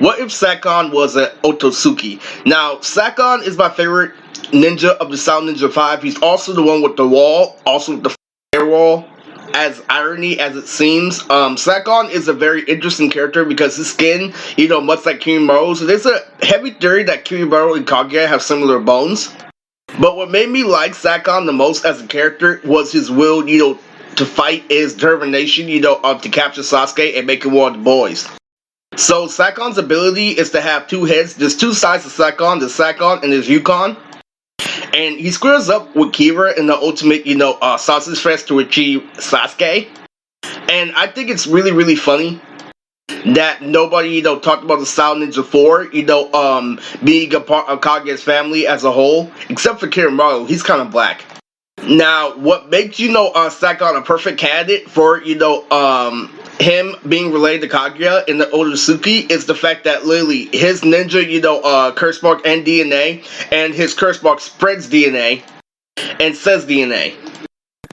What if Sakon was an Ōtsutsuki? Now, Sakon is my favorite ninja of the Sound Ninja 5. He's also the one with the wall, also with the fire wall. As irony as it seems, Sakon is a very interesting character because his skin, much like Kirimaro. So there's a heavy theory that Kirimaro and Kaguya have similar bones. But what made me like Sakon the most as a character was his will, to fight, his determination, to capture Sasuke and make him one of the boys. So Sakon's ability is to have two heads. There's two sides of Sakon. There's Sakon and there's Yukon. And he squares up with Kiba in the ultimate, sausage fest to achieve Sasuke. And I think it's really, really funny that nobody, talked about the Sound Ninja 4, being a part of Kaguya's family as a whole, except for Kirimaro. He's kind of black. Now, what makes, Sakon a perfect candidate for, him being related to Kaguya in the Ōtsutsuki is the fact that literally his ninja, curse mark and DNA, and his curse mark spreads DNA and says DNA.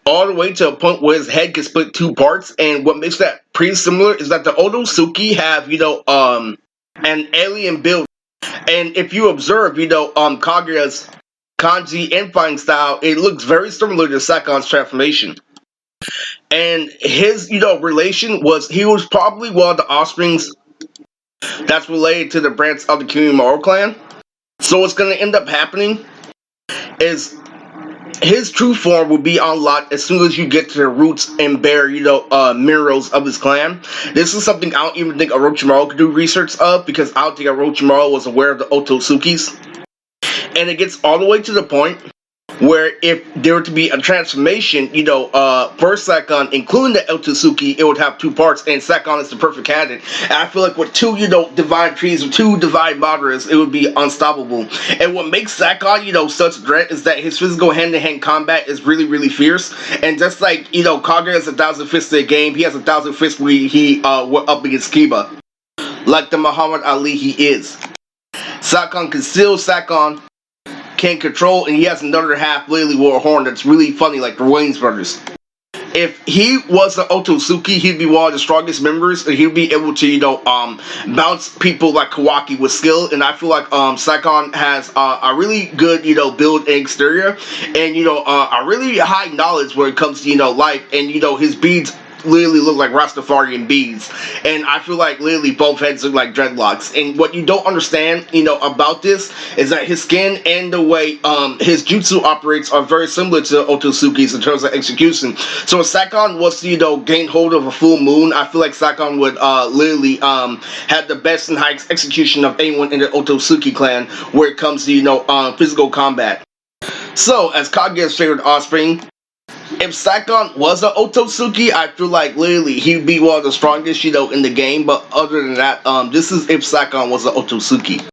All the way to a point where his head can split two parts, and what makes that pretty similar is that the Ōtsutsuki have, an alien build. And if you observe, Kaguya's kanji and fighting style, it looks very similar to Sakon's transformation. And his, relation was, he was probably one of the offsprings that's related to the branch of the Kirimaro clan. So what's going to end up happening is his true form will be unlocked as soon as you get to the roots and bare, minerals of his clan. This is something I don't even think Orochimaru could do research of, because I don't think Orochimaru was aware of the Ōtsutsuki's. And it gets all the way to the point where if there were to be a transformation, for Sakon, including the Ōtsutsuki, it would have two parts, and Sakon is the perfect candidate. And I feel like with two, divine trees, or two divine moderators, it would be unstoppable. And what makes Sakon, such a threat is that his physical hand-to-hand combat is really, really fierce. And just like, Kaguya has 1,000 fists in the game, he has 1,000 fists where he went up against Kiba. Like the Muhammad Ali he is. Sakon can steal, Sakon can control, and he has another half literally with a horn that's really funny, like the Wayans brothers. If he was an Ōtsutsuki, he'd be one of the strongest members, and he'd be able to, bounce people like Kawaki with skill. And I feel like Sakon has a really good, build and exterior, and a really high knowledge when it comes to life, and his beads literally look like Rastafarian beads, and I feel like literally both heads look like dreadlocks. And what you don't understand, about this is that his skin and the way his jutsu operates are very similar to Ōtsutsuki's in terms of execution. So if Sakon was to gain hold of a full moon, I feel like Sakon would literally have the best and highest execution of anyone in the Ōtsutsuki clan where it comes to physical combat. So as Kaguya's favorite offspring, if Sakon was an Ōtsutsuki, I feel like literally he'd be one of the strongest, in the game. But other than that, this is if Sakon was an Ōtsutsuki.